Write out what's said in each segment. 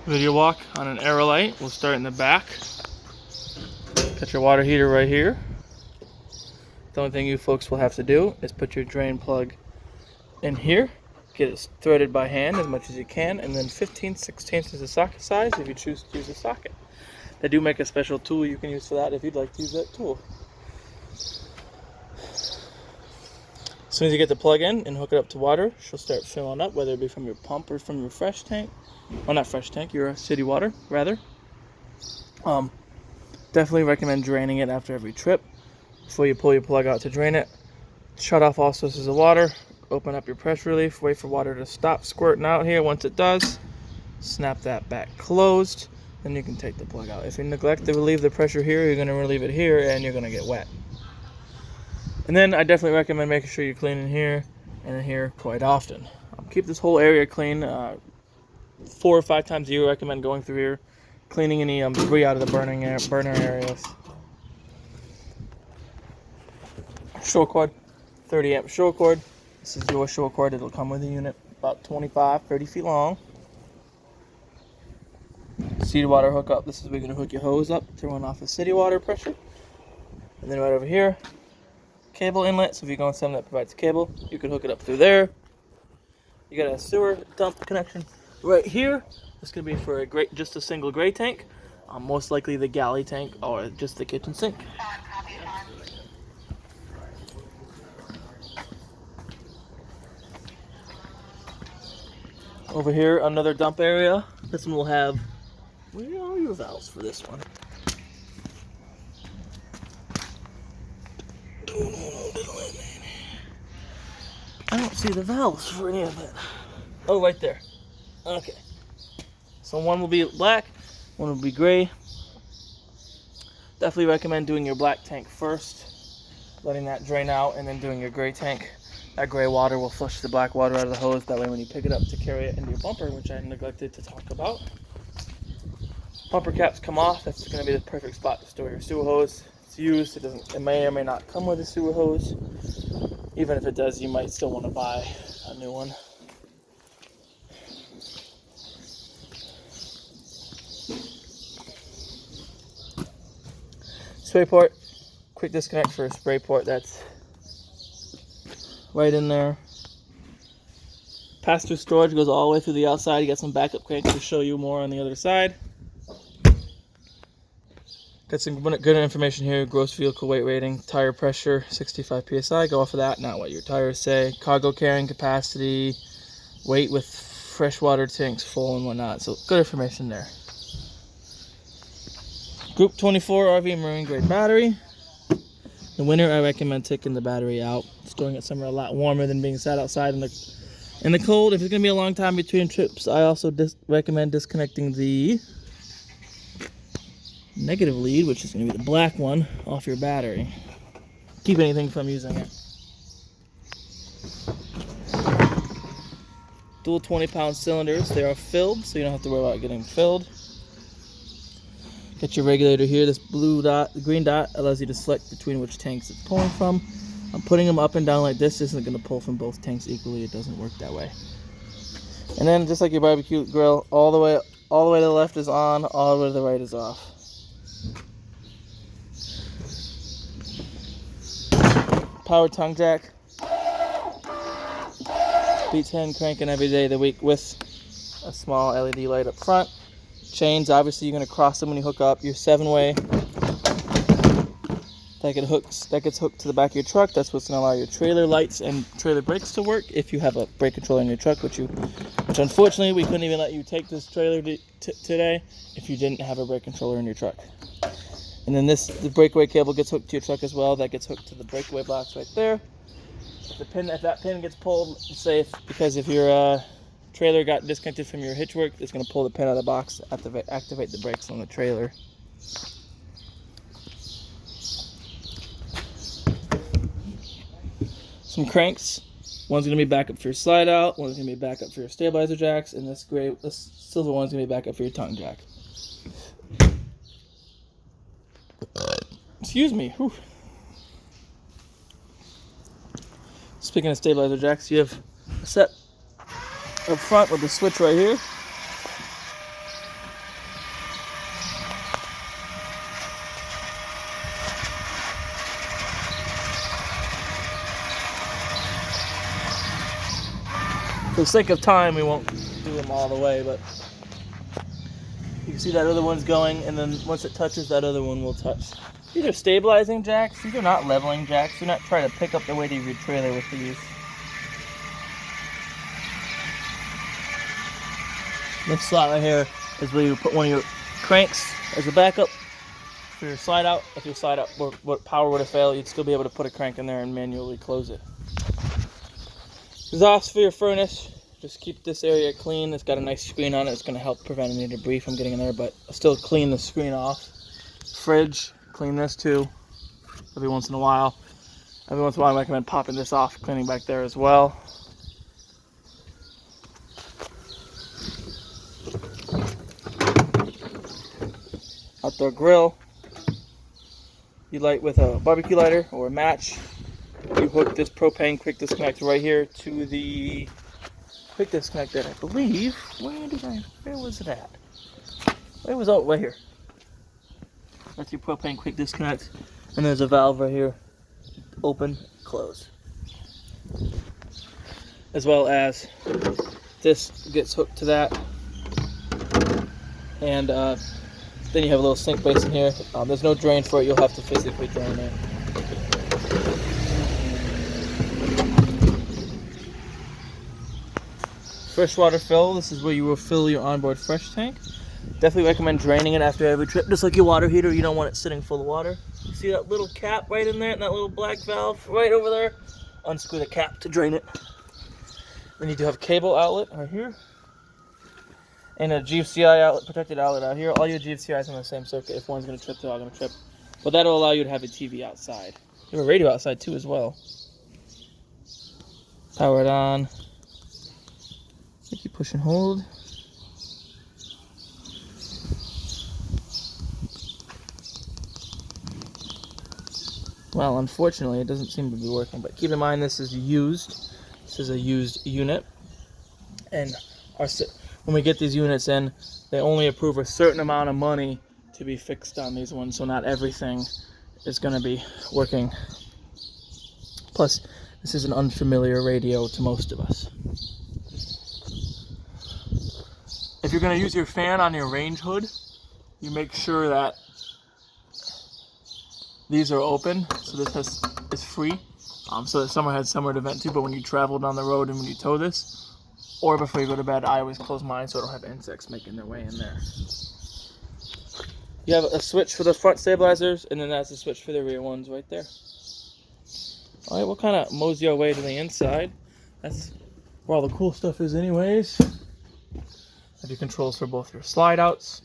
Video walk on an Aerolite. We'll start in the back. Got your water heater right here. The only thing you folks will have to do is put your drain plug in here. Get it threaded by hand as much as you can, and then 15/16 is the socket size if you choose to use a socket. They do make a special tool you can use for that if you'd like to use that tool. As soon as you get the plug in and hook it up to water, she'll start filling up, whether it be from your pump or from your fresh tank. Well, not fresh tank, your city water, rather. Definitely recommend draining it after every trip. Before you pull your plug out to drain it, shut off all sources of water, open up your pressure relief, wait for water to stop squirting out here. Once it does, snap that back closed, then you can take the plug out. If you neglect to relieve the pressure here, you're going to relieve it here and you're going to get wet. And then I definitely recommend making sure you clean in here and in here quite often. Keep this whole area clean. 4 or 5 times a year, I recommend going through here, cleaning any debris out of the burner areas. Short cord, 30 amp short cord. This is your short cord. It'll come with the unit, about 25-30 feet long. City water hookup. This is where you're going to hook your hose up to run off of city water pressure. And then right over here, cable inlet. So if you're going something that provides cable, you can hook it up through there. You got a sewer dump connection right here. This is going to be for just a single gray tank, most likely the galley tank or just the kitchen sink. Over here, another dump area. This one will have, where are your valves for this one? I don't see the valves for any of it. Oh, right there. Okay. So one will be black, one will be gray. Definitely recommend doing your black tank first, letting that drain out, and then doing your gray tank. That gray water will flush the black water out of the hose. That way when you pick it up to carry it into your bumper, which I neglected to talk about, bumper caps come off. That's going to be the perfect spot to store your sewer hose. It's used. It may or may not come with a sewer hose. Even if it does, you might still want to buy a new one. Spray port, quick disconnect for a spray port. That's right in there. Pass-through storage goes all the way through the outside. You got some backup cranks to show you more on the other side. Got some good information here. Gross vehicle weight rating, tire pressure, 65 psi. Go off of that, not what your tires say. Cargo carrying capacity, weight with freshwater tanks full and whatnot. So good information there. Group 24 RV marine grade battery. In the winter, I recommend taking the battery out, storing it somewhere a lot warmer than being sat outside in the cold. If it's going to be a long time between trips, I also recommend disconnecting the negative lead, which is going to be the black one, off your battery. Keep anything from using it. Dual 20-pound cylinders. They are filled, so you don't have to worry about getting filled. Got your regulator here. This blue dot, the green dot, allows you to select between which tanks it's pulling from. I'm putting them up and down like this. This isn't going to pull from both tanks equally. It doesn't work that way. And then, just like your barbecue grill, all the way to the left is on, all the way to the right is off. Power tongue jack. Beats hand cranking every day of the week with a small LED light up front. Chains, obviously you're going to cross them when you hook up. Your 7-way that gets hooked to the back of your truck. That's what's going to allow your trailer lights and trailer brakes to work if you have a brake controller in your truck, which unfortunately we couldn't even let you take this trailer today if you didn't have a brake controller in your truck. And then the breakaway cable gets hooked to your truck as well. That gets hooked to the breakaway box right there. If that pin gets pulled, it's safe, because if your trailer got disconnected from your hitch work, it's going to pull the pin out of the box, activate the brakes on the trailer. Some cranks. One's going to be backup for your slide out, one's going to be backup for your stabilizer jacks, and this silver one's going to be backup for your tongue jack. Excuse me. Whew. Speaking of stabilizer jacks, you have a set up front with the switch right here. For the sake of time, we won't do them all the way, but you can see that other one's going, and then once it touches, that other one will touch. These are stabilizing jacks. These are not leveling jacks. Do not try to pick up the weight of your trailer with these. This slot right here is where you put one of your cranks as a backup for your slide out. If your slide out, what power would have failed, you'd still be able to put a crank in there and manually close it. Exhaust for your furnace. Just keep this area clean. It's got a nice screen on it. It's going to help prevent any debris from getting in there, but still clean the screen off. Fridge, clean this too every once in a while. Every once in a while I recommend popping this off, cleaning back there as well. Outdoor grill. You light with a barbecue lighter or a match. You hook this propane quick disconnect right here to the quick disconnect that I believe, where was it at? It was out right here. That's your propane quick disconnect. And there's a valve right here. Open, close. As well as this gets hooked to that. And then you have a little sink basin here. There's no drain for it. You'll have to physically drain it. Freshwater fill. This is where you will fill your onboard fresh tank. Definitely recommend draining it after every trip, just like your water heater. You don't want it sitting full of water. See that little cap right in there and that little black valve right over there? Unscrew the cap to drain it. Then you do have a cable outlet right here. And a GFCI outlet, protected outlet out here. All your GFCIs on the same circuit. If one's going to trip, they're all going to trip. But that'll allow you to have a TV outside. You have a radio outside too as well. Power it on. Keep push and hold. Well, unfortunately, it doesn't seem to be working. But keep in mind, this is used. This is a used unit. And when we get these units in, they only approve a certain amount of money to be fixed on these ones, so not everything is going to be working. Plus, this is an unfamiliar radio to most of us. If you're going to use your fan on your range hood, you make sure that these are open, so this is free. So the summer had summer to vent to, but when you travel down the road and when you tow this, or before you go to bed, I always close mine so I don't have insects making their way in there. You have a switch for the front stabilizers, and then that's a switch for the rear ones right there. Alright, we'll kind of mosey our way to the inside. That's where all the cool stuff is anyways. Have your controls for both your slide outs.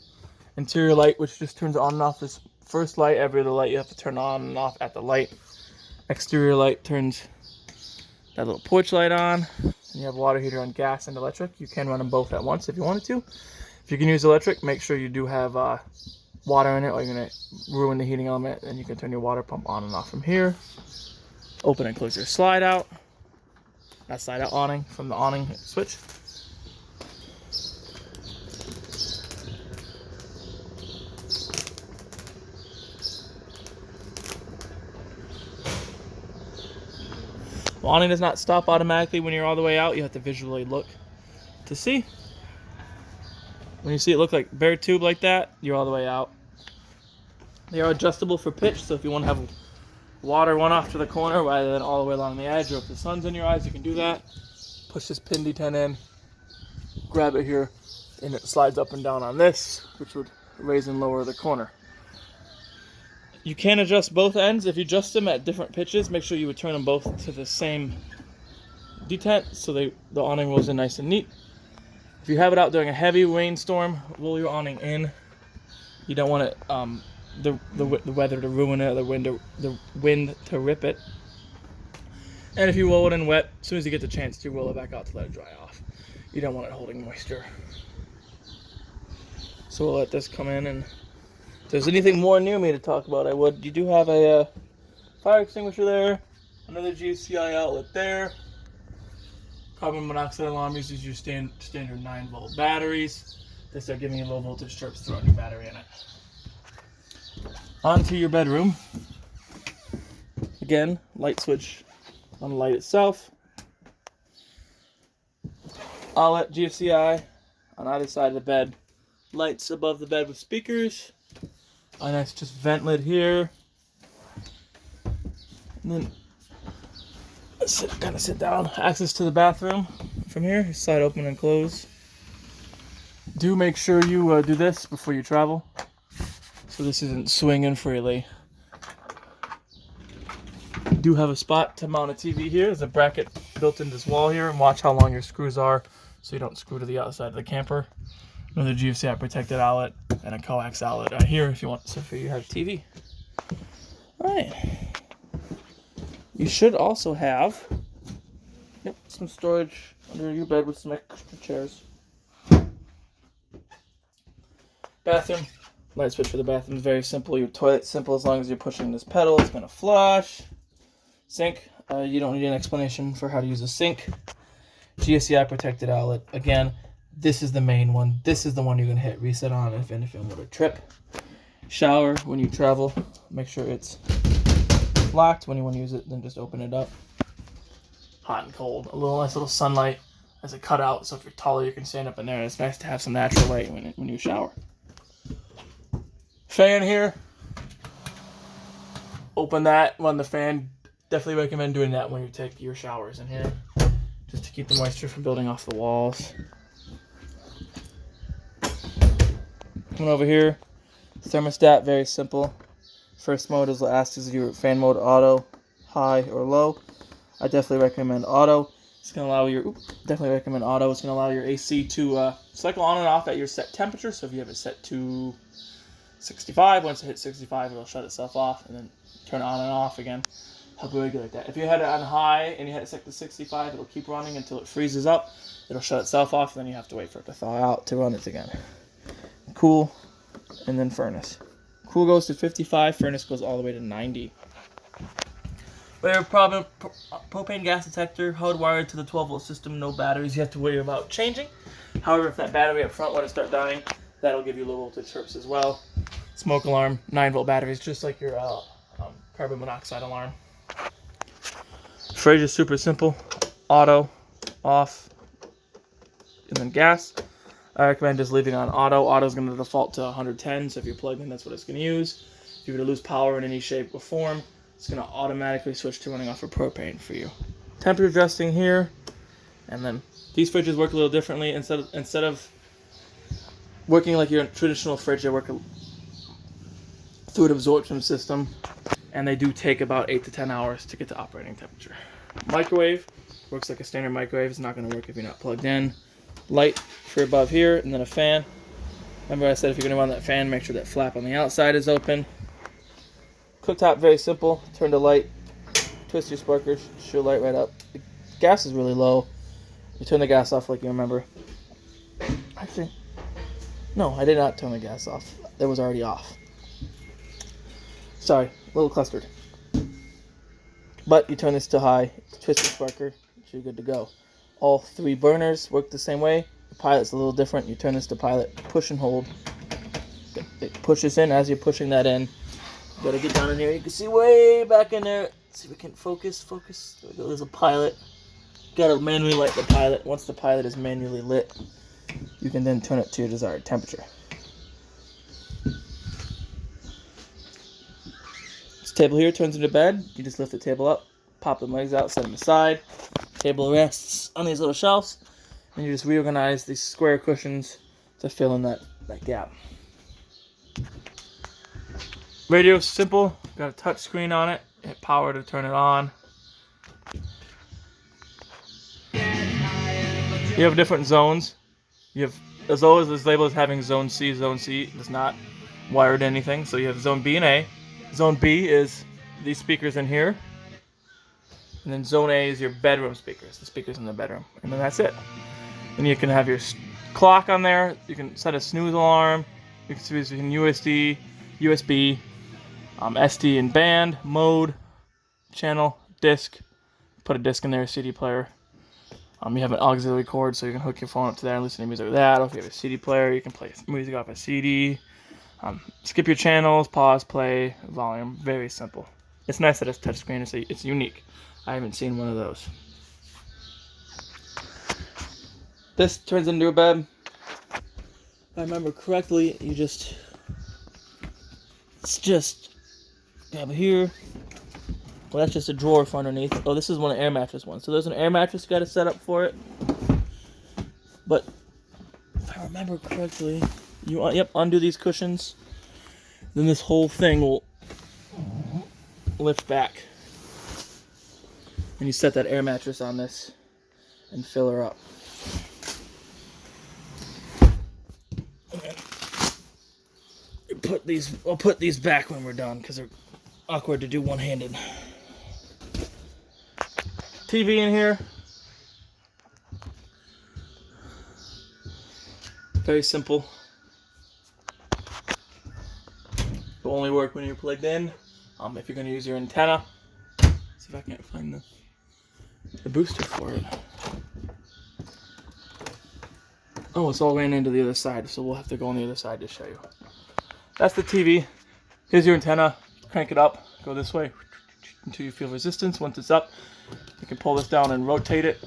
Interior light, which just turns on and off this first light. Every other light you have to turn on and off at the light. Exterior light turns that little porch light on. And you have a water heater on gas and electric. You can run them both at once if you wanted to. If you can use electric, make sure you do have water in it, or you're going to ruin the heating element. And you can turn your water pump on and off from here. Open and close your slide out. That slide out awning from the awning switch. The awning does not stop automatically when you're all the way out. You have to visually look to see. When you see it look like bare tube like that, you're all the way out. They are adjustable for pitch, so if you want to have water run off to the corner rather than all the way along the edge, or if the sun's in your eyes, you can do that. Push this pin D10 in, grab it here, and it slides up and down on this, which would raise and lower the corner. You can adjust both ends. If you adjust them at different pitches, make sure you would turn them both to the same detent so the awning rolls in nice and neat. If you have it out during a heavy rainstorm, roll your awning in. You don't want it, the weather to ruin it, the wind to rip it. And if you roll it in wet, as soon as you get the chance to, roll it back out to let it dry off. You don't want it holding moisture. So we'll let this come in, and if there's anything more near me to talk about, I would. You do have a fire extinguisher there, another GFCI outlet there. Carbon monoxide alarm uses your standard 9-volt batteries. This are giving you low voltage trips, throw a new battery in it. Onto your bedroom. Again, light switch on the light itself. Outlet GFCI on either side of the bed. Lights above the bed with speakers. A nice just vent lid here. And then kind of sit down. Access to the bathroom from here. You slide open and close. Do make sure you do this before you travel, so this isn't swinging freely. Do have a spot to mount a TV here. There's a bracket built into this wall here, and watch how long your screws are so you don't screw to the outside of the camper. Another GFCI protected outlet and a coax outlet right here if you want, so you have TV. Alright. You should also have some storage under your bed with some extra chairs. Bathroom. Light switch for the bathroom is very simple. Your toilet's simple as long as you're pushing this pedal. It's going to flush. Sink. You don't need an explanation for how to use a sink. GFCI protected outlet. Again, this is the main one. This is the one you're going to hit reset on if anything were to trip. Shower when you travel. Make sure it's locked. When you want to use it, then just open it up. Hot and cold. A nice little sunlight as a cutout, so if you're taller you can stand up in there. It's nice to have some natural light when you shower. Fan here. Open that, run the fan. Definitely recommend doing that when you take your showers in here, just to keep the moisture from building off the walls. Coming over here, thermostat, very simple. First mode is your fan mode auto, high or low. I definitely recommend auto. It's gonna allow your It's gonna allow your AC to cycle on and off at your set temperature. So if you have it set to 65, once it hits 65, it'll shut itself off and then turn it on and off again. Help you regulate that. If you had it on high and you had it set to 65, it'll keep running until it freezes up. It'll shut itself off, and then you have to wait for it to thaw out to run it again. Cool, and then furnace. Cool goes to 55, furnace goes all the way to 90. Rare problem, propane gas detector, hardwired to the 12-volt system, no batteries you have to worry about changing. However, if that battery up front were to start dying, that'll give you low voltage trips as well. Smoke alarm, 9-volt batteries, just like your carbon monoxide alarm. Fridge is super simple. Auto, off, and then gas. I recommend just leaving on auto. Auto is going to default to 110, so if you're plugged in, that's what it's going to use. If you were to lose power in any shape or form, it's going to automatically switch to running off of propane for you. Temperature adjusting here, and then these fridges work a little differently. Instead of working like your traditional fridge, they work through an absorption system, and they do take about 8 to 10 hours to get to operating temperature. Microwave works like a standard microwave. It's not going to work if you're not plugged in. Light for above here, and then a fan. Remember I said if you're going to run that fan, make sure that flap on the outside is open. Cooktop, very simple. Turn the light, twist your sparkers, shoot light right up. The gas is really low. You turn the gas off like you remember. Actually, no, I did not turn the gas off. It was already off. Sorry, a little clustered. But you turn this to high, twist your sparker, so you're good to go. All 3 burners work the same way. The pilot's a little different. You turn this to pilot, push and hold. It pushes in as you're pushing that in. You gotta get down in here. You can see way back in there. Let's see if we can focus. There we go. There's a pilot. Gotta manually light the pilot. Once the pilot is manually lit, you can then turn it to your desired temperature. This table here turns into bed. You just lift the table up, pop the legs out, set them aside. Table rests on these little shelves, and you just reorganize these square cushions to fill in that gap. Radio is simple. Got a touch screen on it. Hit power to turn it on. You have different zones. You have, as always, this label is having zone C. Zone C is not wired to anything, so you have zone B and A. Zone B is these speakers in here. And then zone A is your bedroom speakers, the speakers in the bedroom. And then that's it. And you can have your clock on there. You can set a snooze alarm. You can use USD, USB, SD and band, mode, channel, disc. Put a disc in there, a CD player. You have an auxiliary cord, so you can hook your phone up to there and listen to music with that. Or if you have a CD player, you can play music off a CD. Skip your channels, pause, play, volume. Very simple. It's nice that it's touchscreen. It's unique. I haven't seen one of those. This turns into a bed. If I remember correctly, it's just grab it here. Well, that's just a drawer for underneath. Oh, this is one of the air mattress ones. So there's an air mattress you got to set up for it. But if I remember correctly, you undo these cushions. Then this whole thing will lift back. And you set that air mattress on this and fill her up. I'll put these back when we're done because they're awkward to do one-handed. TV in here. Very simple. Will only work when you're plugged in. If you're going to use your antenna. See if I can't find the booster for it. Oh, it's all ran into the other side, so we'll have to go on the other side to show you. That's the TV. Here's your antenna. Crank it up. Go this way until you feel resistance. Once it's up, you can pull this down and rotate it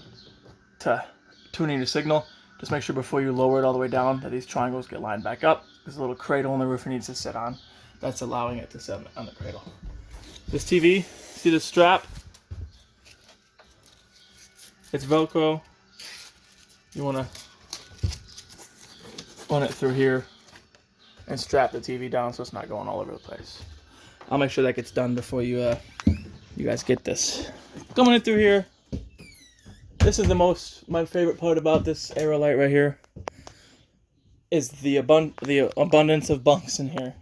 to tune in your signal. Just make sure before you lower it all the way down that these triangles get lined back up. There's a little cradle on the roof it needs to sit on. That's allowing it to sit on the cradle. This TV, see the strap? It's Velcro. You want to run it through here and strap the TV down so it's not going all over the place. I'll make sure that gets done before you guys get this. Coming in through here. This is my favorite part about this Aerolite right here is the abundance of bunks in here.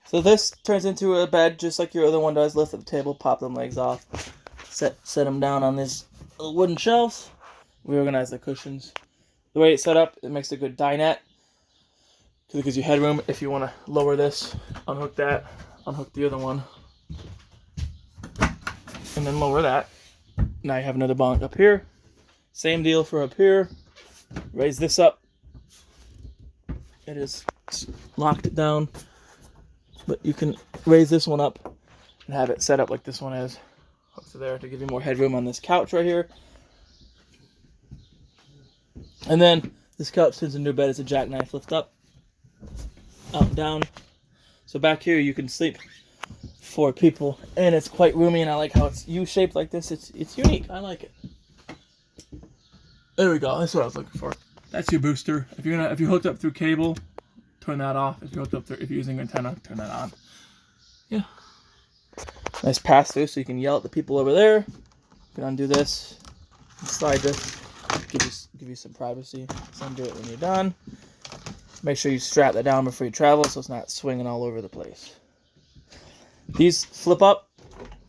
So this turns into a bed just like your other one does. Lift up the table, pop them legs off, set them down on these wooden shelves. Reorganize the cushions. The way it's set up, it makes a good dinette because it gives you headroom. If you want to lower this, unhook that, unhook the other one, and then lower that. Now you have another bunk up here. Same deal for up here. Raise this up. It is locked down, but you can raise this one up and have it set up like this one is. Hooks to there to give you more headroom on this couch right here. And then this couch turns into a bed. It's a jackknife lift up, out and down. So back here you can sleep 4 people, and it's quite roomy. And I like how it's U-shaped like this. It's unique. I like it. There we go. That's what I was looking for. That's your booster. If you're hooked up through cable, turn that off. If you're using antenna, turn that on. Yeah. Nice pass through, so you can yell at the people over there. You can undo this, slide this, give you some privacy. So undo it when you're done. Make sure you strap that down before you travel, so it's not swinging all over the place. These flip up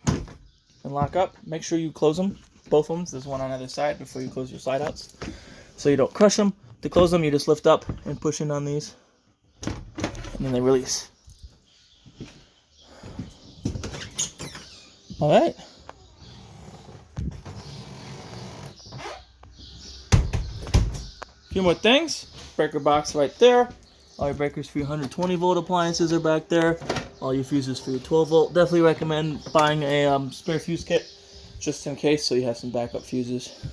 and lock up. Make sure you close them, both of them. There's one on either side before you close your slide outs, so you don't crush them. To close them, you just lift up and push in on these, and then they release. All right. A few more things. Breaker box right there. All your breakers for your 120 volt appliances are back there. All your fuses for your 12 volt. Definitely recommend buying a spare fuse kit just in case, so you have some backup fuses.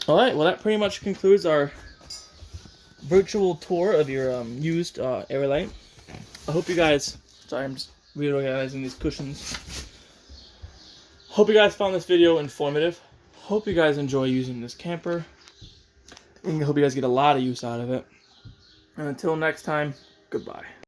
All right. Well, that pretty much concludes our virtual tour of your used Aerolite. I hope you guys. Sorry, I'm just reorganizing these cushions. Hope you guys found this video informative. Hope you guys enjoy using this camper. And I hope you guys get a lot of use out of it. And until next time, goodbye.